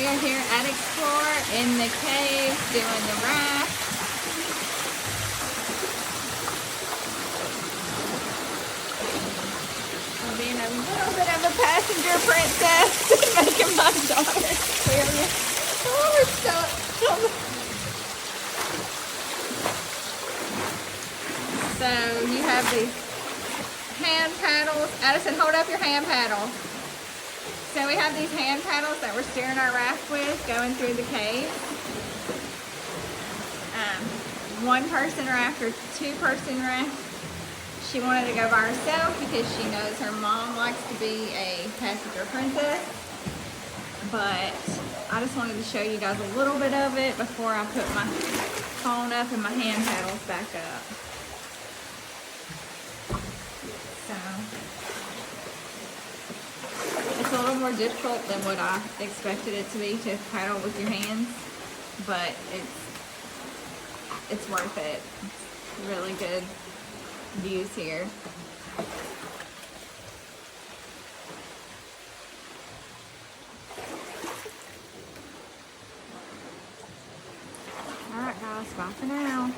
We are here at XPLOR in the cave doing the raft. I'm being a little bit of a passenger princess, making my daughter experience. Oh, we're stuck. So you have these hand paddles. Addison, hold up your hand paddle. So we have these hand paddles that we're steering our raft with going through the cave. One person raft or two person raft. She wanted to go by herself because she knows her mom likes to be a passenger princess. But I just wanted to show you guys a little bit of it before I put my phone up and my hand paddles back up. So it's a little more difficult than what I expected it to be to paddle with your hands, but it's worth it. It's really good views here. Alright guys, bye for now.